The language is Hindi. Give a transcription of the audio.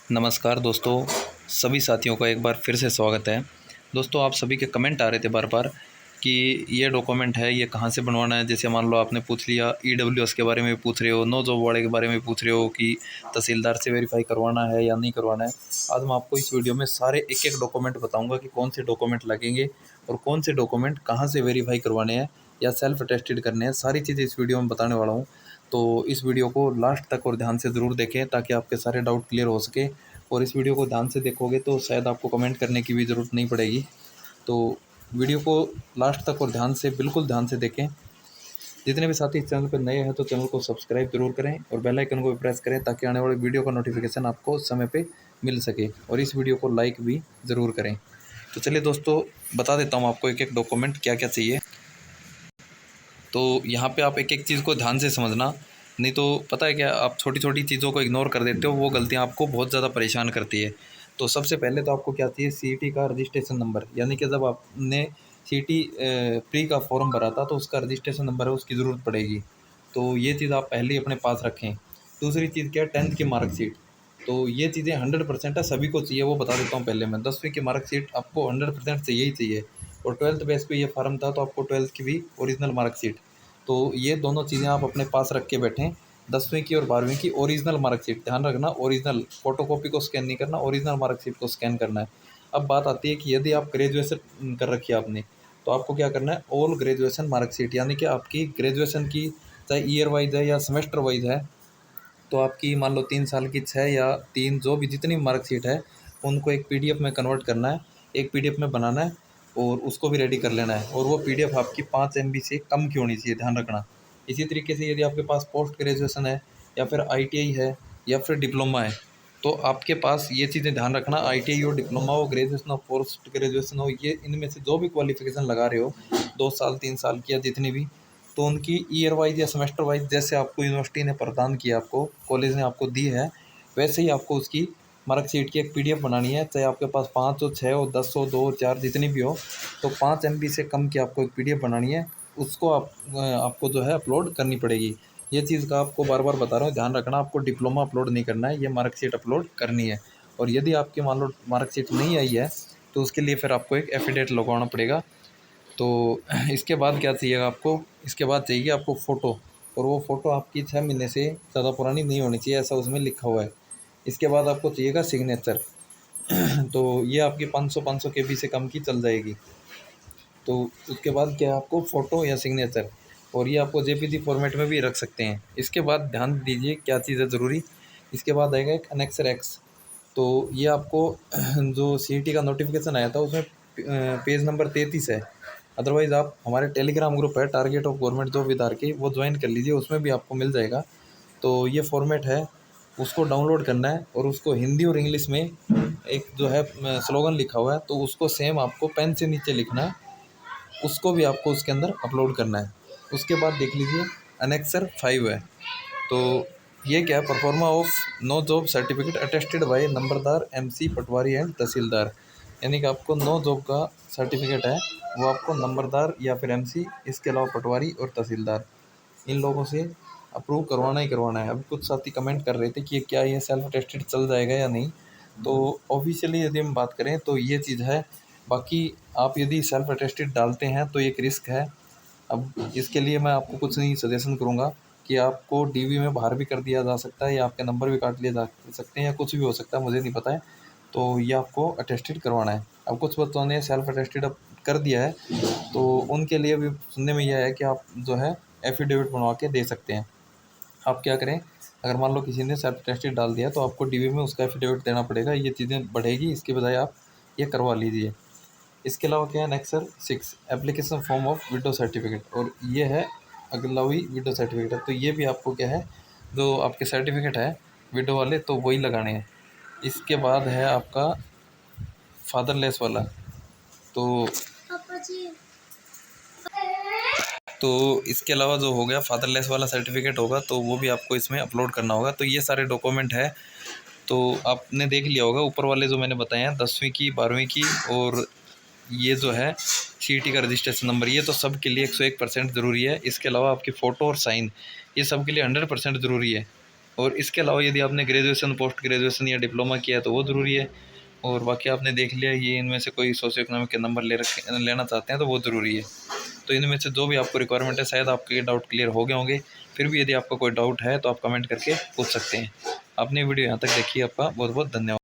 नमस्कार दोस्तों, सभी साथियों का एक बार फिर से स्वागत है। दोस्तों, आप सभी के कमेंट आ रहे थे बार बार कि ये डॉक्यूमेंट है, ये कहाँ से बनवाना है। जैसे मान लो आपने पूछ लिया ईडब्ल्यूएस के बारे में पूछ रहे हो, नो जॉब वाले के बारे में पूछ रहे हो कि तहसीलदार से वेरीफाई करवाना है या नहीं करवाना है। आज मैं आपको इस वीडियो में सारे एक एक डॉक्यूमेंट बताऊँगा कि कौन से डॉक्यूमेंट लगेंगे और कौन से डॉक्यूमेंट कहाँ से वेरीफाई करवाने हैं या सेल्फ अटेस्टेड करने हैं। सारी चीज़ें इस वीडियो में बताने वाला हूँ। तो इस वीडियो को लास्ट तक और ध्यान से ज़रूर देखें ताकि आपके सारे डाउट क्लियर हो सके। और इस वीडियो को ध्यान से देखोगे तो शायद आपको कमेंट करने की भी ज़रूरत नहीं पड़ेगी। तो वीडियो को लास्ट तक और ध्यान से, बिल्कुल ध्यान से देखें। जितने भी साथी इस चैनल पर नए हैं तो चैनल को सब्सक्राइब जरूर करें और बेल आइकन को भी प्रेस करें ताकि आने वाले वीडियो का नोटिफिकेशन आपको समय पे मिल सके। और इस वीडियो को लाइक भी ज़रूर करें। तो चलिए दोस्तों, बता देता हूँ आपको एक एक डॉक्यूमेंट क्या क्या चाहिए। तो यहाँ पे आप एक एक चीज़ को ध्यान से समझना, नहीं तो पता है क्या, आप छोटी छोटी चीज़ों को इग्नोर कर देते हो, वो गलतियाँ आपको बहुत ज़्यादा परेशान करती है। तो सबसे पहले तो आपको क्या चाहिए, सीईटी का रजिस्ट्रेशन नंबर, यानी कि जब आपने सीईटी प्री का फॉर्म भरा था तो उसका रजिस्ट्रेशन नंबर है, उसकी ज़रूरत पड़ेगी। तो ये चीज़ आप पहले ही अपने पास रखें। दूसरी चीज़ क्या है, 10th की मार्कशीट। तो ये चीज़ें 100% है, सभी को चाहिए, वो बता देता हूँ पहले मैं। 10वीं की मार्कशीट आपको 100% चाहिए ही चाहिए। और 12th बेस पे ये फार्म था तो आपको 12th की भी ओरिजिनल मार्कशीट। तो ये दोनों चीज़ें आप अपने पास रख के बैठें। 10वीं की और 12वीं की ओरिजिनल मार्कशीट, ध्यान रखना, ओरिजिनल, फोटोकॉपी को स्कैन नहीं करना, ओरिजिनल मार्कशीट को स्कैन करना है। अब बात आती है कि यदि आप ग्रेजुएशन कर रखी है आपने, तो आपको क्या करना है, ऑल ग्रेजुएशन मार्कशीट, यानी कि आपकी ग्रेजुएशन की, चाहे ईयर वाइज है या सेमेस्टर वाइज है, तो आपकी मान लो 3 साल की, 6 या 3, जो भी जितनी मार्कशीट है, उनको एक पीडीएफ में कन्वर्ट करना है, एक पीडीएफ में बनाना है और उसको भी रेडी कर लेना है। और वो पीडीएफ आपकी 5 MB से कम की होनी चाहिए, ध्यान रखना। इसी तरीके से यदि आपके पास पोस्ट ग्रेजुएशन है या फिर आईटीआई है या फिर डिप्लोमा है, तो आपके पास ये चीज़ें ध्यान रखना, आईटीआई हो, डिप्लोमा हो, ग्रेजुएशन हो, पोस्ट ग्रेजुएशन हो, ये इनमें से जो भी क्वालिफिकेशन लगा रहे हो, 2 साल 3 साल की या जितनी भी, तो उनकी ईयर वाइज या सेमेस्टर वाइज, जैसे आपको यूनिवर्सिटी ने प्रदान किया, आपको कॉलेज ने आपको दी है, वैसे ही आपको उसकी मार्कशीट की एक पीडीएफ बनानी है। चाहे आपके पास 5 हो, 6 हो, 10 हो, 2 4 जितनी भी हो, तो 5 MB से कम की आपको एक पीडीएफ बनानी है। उसको आपको जो है अपलोड करनी पड़ेगी। ये चीज़ का आपको बार बार बता रहा हूँ, ध्यान रखना, आपको डिप्लोमा अपलोड नहीं करना है, ये मार्कशीट अपलोड करनी है। और यदि आपकी मान लो मार्कशीट नहीं आई है, तो उसके लिए फिर आपको एक एफिडेविट लगवाना पड़ेगा। तो इसके बाद क्या चाहिएगा आपको, इसके बाद चाहिए आपको फ़ोटो। और वो फ़ोटो आपकी 6 महीने से ज़्यादा पुरानी नहीं होनी चाहिए, ऐसा उसमें लिखा हुआ है। इसके बाद आपको चाहिएगा सिग्नेचर। तो ये आपकी 500 KB से कम की चल जाएगी। तो उसके बाद क्या है, आपको फ़ोटो या सिग्नेचर, और ये आपको जेपीजी फॉर्मेट में भी रख सकते हैं। इसके बाद ध्यान दीजिए क्या चीज़ है ज़रूरी, इसके बाद आएगा एक अनेक्सर एक्स। तो ये आपको जो सीईटी का नोटिफिकेशन आया था उसमें पेज नंबर 33 है। अदरवाइज़ आप हमारे टेलीग्राम ग्रुप है target of government job with R K, वो ज्वाइन कर लीजिए, उसमें भी आपको मिल जाएगा। तो ये फॉर्मेट है, उसको डाउनलोड करना है और उसको हिंदी और इंग्लिश में एक जो है स्लोगन लिखा हुआ है, तो उसको सेम आपको पेन से नीचे लिखना है, उसको भी आपको उसके अंदर अपलोड करना है। उसके बाद देख लीजिए अनेक्सर 5 है। तो ये क्या है, proforma of no job certificate attested by नंबरदार एमसी पटवारी एंड तहसीलदार, यानी कि आपको नो जॉब का सर्टिफिकेट है, वो आपको नंबरदार या फिर एमसी, इसके अलावा पटवारी और तहसीलदार, इन लोगों से अप्रूव करवाना ही करवाना है। अभी कुछ साथी कमेंट कर रहे थे कि क्या ये सेल्फ अटेस्टेड चल जाएगा या नहीं। तो ऑफिशियली यदि हम बात करें तो ये चीज़ है। बाकी आप यदि सेल्फ अटेस्टेड डालते हैं तो एक रिस्क है। अब इसके लिए मैं आपको कुछ नहीं सजेशन करूँगा कि आपको डीवी में बाहर भी कर दिया जा सकता है या आपके नंबर भी काट लिए जा सकते हैं या कुछ भी हो सकता है, मुझे नहीं पता है। तो ये आपको अटेस्टेड करवाना है। अब कुछ बच्चों ने सेल्फ अटेस्टेड अब कर दिया है, तो उनके लिए भी सुनने में यह है कि आप जो है एफिडेविट बनवा के दे सकते हैं। आप क्या करें, अगर मान लो किसी ने सेल्फ अटेस्टेड डाल दिया तो आपको डीवी में उसका एफिडेविट देना पड़ेगा, ये चीज़ें बढ़ेगी, इसके बजाय आप ये करवा लीजिए। इसके अलावा क्या है, नेक्सर 6 application form of window certificate, और ये है अगला वही विडो सर्टिफिकेट है। तो ये भी आपको क्या है, जो आपके सर्टिफिकेट है विडो वाले, तो वही लगाने हैं। इसके बाद है आपका फादरलेस वाला। तो तो इसके अलावा जो हो गया फादरलेस वाला सर्टिफिकेट होगा, तो वो भी आपको इसमें अपलोड करना होगा। तो ये सारे डॉक्यूमेंट है। तो आपने देख लिया होगा ऊपर वाले जो मैंने बताए हैं, 10वीं की, 12वीं की, और ये जो है सीईटी का रजिस्ट्रेशन नंबर, ये तो सब के लिए 101% ज़रूरी है। इसके अलावा आपकी फ़ोटो और साइन, ये सब के लिए 100% ज़रूरी है। और इसके अलावा यदि आपने ग्रेजुएशन, पोस्ट ग्रेजुएशन या डिप्लोमा किया है तो वो ज़रूरी है। और बाकी आपने देख लिया, ये इनमें से कोई सोशियो इकोनॉमिक के नंबर लेना चाहते हैं तो वो ज़रूरी है। तो इनमें से जो भी आपको रिक्वायरमेंट है, शायद आपके डाउट क्लियर हो गए होंगे। फिर भी यदि आपका कोई डाउट है तो आप कमेंट करके पूछ सकते हैं। आपने वीडियो यहाँ तक देखी, आपका बहुत बहुत धन्यवाद।